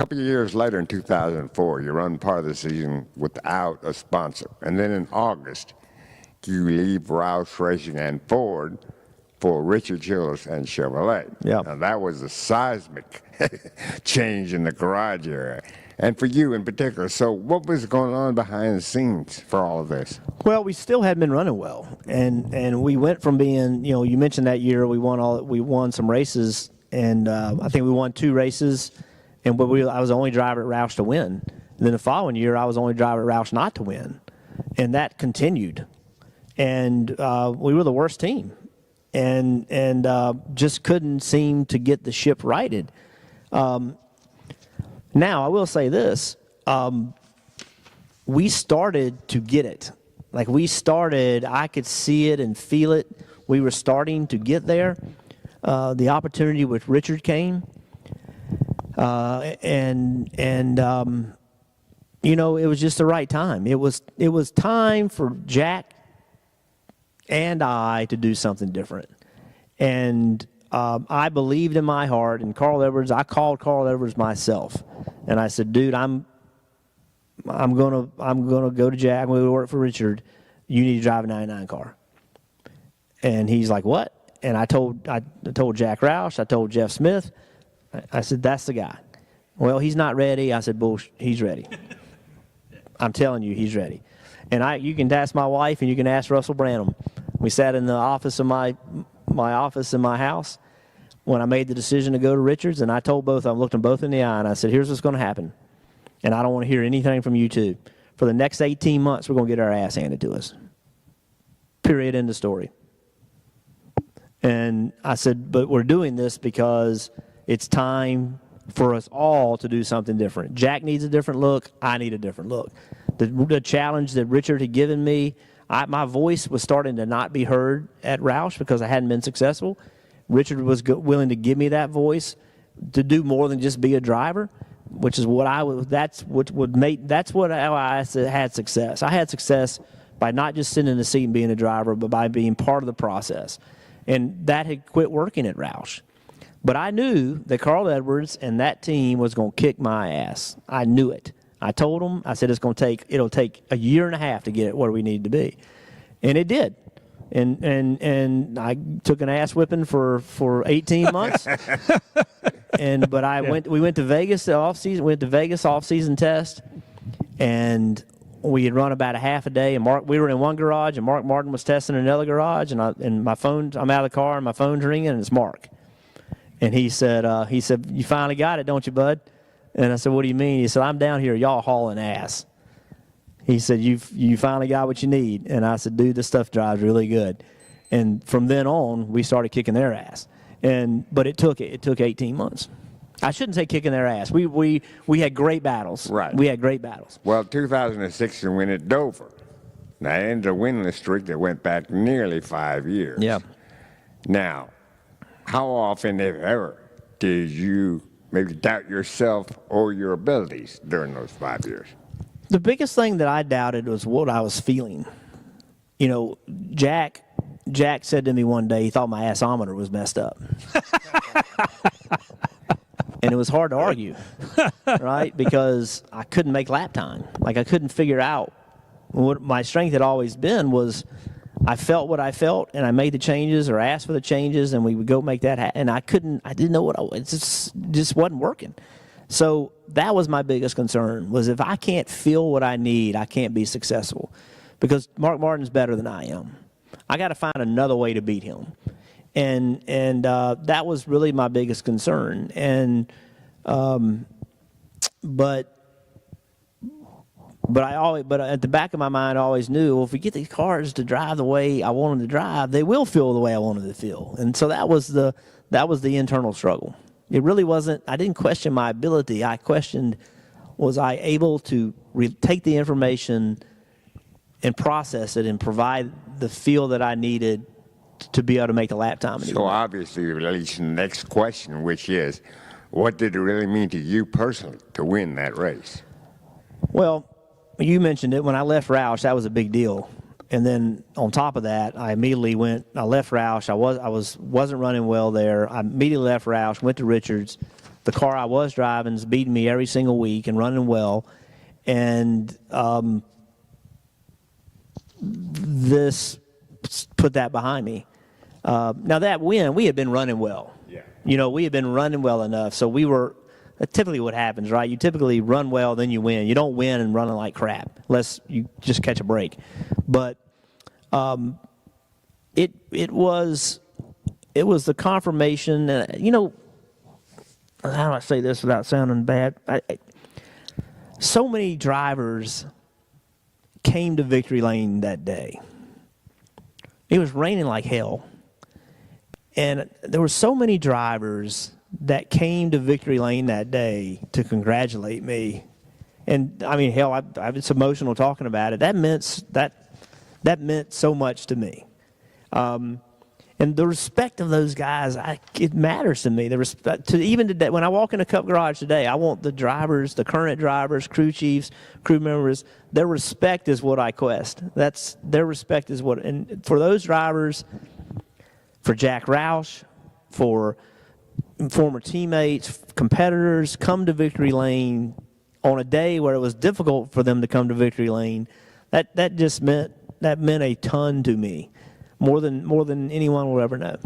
couple of years later, in 2004, you run part of the season without a sponsor. And then in August, you leave Roush Racing and Ford for Richard Childress and Chevrolet. Yeah. Now, that was a seismic change in the garage area. And for you in particular, so what was going on behind the scenes for all of this? Well, we still hadn't been running well, and we went from being, you mentioned that year we won some races, and I think we won 2 races, and I was the only driver at Roush to win. And then the following year, I was the only driver at Roush not to win, and that continued, and we were the worst team, and just couldn't seem to get the ship righted. Now, I will say this. We started to get it. Like, I could see it and feel it. We were starting to get there. The opportunity with Richard came. It was just the right time. It was time for Jack and I to do something different. And I believed in my heart, and I called Carl Edwards myself, and I said, "Dude, I'm gonna go to Jack. I'm gonna work for Richard. You need to drive a '99 car." And he's like, "What?" And I told Jack Roush, I told Jeff Smith, I said, "That's the guy." "Well, he's not ready." I said, "Bullshit, he's ready." I'm telling you, he's ready. And you can ask my wife, and you can ask Russell Branham. We sat in the office of my office in my house when I made the decision to go to Richards, and I looked them both in the eye, and I said, "Here's what's going to happen, and I don't want to hear anything from you two. For the next 18 months, we're going to get our ass handed to us. Period, end of story." And I said, "But we're doing this because it's time for us all to do something different. Jack needs a different look. I need a different look." The challenge that Richard had given me, my voice was starting to not be heard at Roush because I hadn't been successful. Richard was willing to give me that voice to do more than just be a driver, which is what that's how I had success. I had success by not just sitting in the seat and being a driver, but by being part of the process. And that had quit working at Roush. But I knew that Carl Edwards and that team was going to kick my ass. I knew it. I told them, I said, it'll take a year and a half to get it where we needed to be. And it did. And I took an ass whipping for 18 months. We went to Vegas off season test, and we had run about a half a day, and we were in one garage, and Mark Martin was testing in another garage, and my phone, I'm out of the car, and my phone's ringing, and it's Mark. And he said, "You finally got it, don't you, bud?" And I said, "What do you mean?" He said, "I'm down here, y'all hauling ass." He said, you finally got what you need. And I said, "Dude, this stuff drives really good." And from then on, we started kicking their ass. But it took 18 months. I shouldn't say kicking their ass. We had great battles. Right. We had great battles. Well, 2006, you win at Dover. Now, it ended a winless streak that went back nearly 5 years. Yeah. Now, how often, if ever, did you maybe doubt yourself or your abilities during those 5 years? The biggest thing that I doubted was what I was feeling. Jack said to me one day he thought my assometer was messed up. And it was hard to argue, right? Because I couldn't make lap time. Like, I couldn't figure out what my strength had always been was I felt what I felt, and I made the changes or asked for the changes, and we would go make that happen. And I didn't know it just wasn't working. So that was my biggest concern, was if I can't feel what I need, I can't be successful. Because Mark Martin's better than I am. I got to find another way to beat him. And that was really my biggest concern. But at the back of my mind, I always knew, well, if we get these cars to drive the way I want them to drive, they will feel the way I want them to feel. And so that was the internal struggle. It really wasn't. I didn't question my ability. I questioned, was I able to take the information and process it and provide the feel that I needed to be able to make the lap time. So obviously, it leads to the next question, which is, what did it really mean to you personally to win that race? Well, you mentioned it. When I left Roush, that was a big deal. And then on top of that, I left Roush. I wasn't running well there. I immediately left Roush, went to Richards, the car I was driving is beating me every single week and running well. And this put that behind me. Now that win, we had been running well. Yeah. You know, we had been running well enough. So we were, typically what happens, right? You typically run well, then you win. You don't win and running like crap, unless you just catch a break. But it was the confirmation. You know, how do I say this without sounding bad? So many drivers came to victory lane that day. It was raining like hell. And there were so many drivers that came to victory lane that day to congratulate me. And I mean, hell, it's emotional talking about it. That meant so much to me. And the respect of those guys, it matters to me. The respect to even today, when I walk in the Cup garage today, I want the drivers, the current drivers, crew chiefs, crew members. Their respect is what I quest. Their respect is what. And for those drivers, for Jack Roush, for former teammates, competitors, come to victory lane on a day where it was difficult for them to come to victory lane. That meant a ton to me. More than anyone will ever know.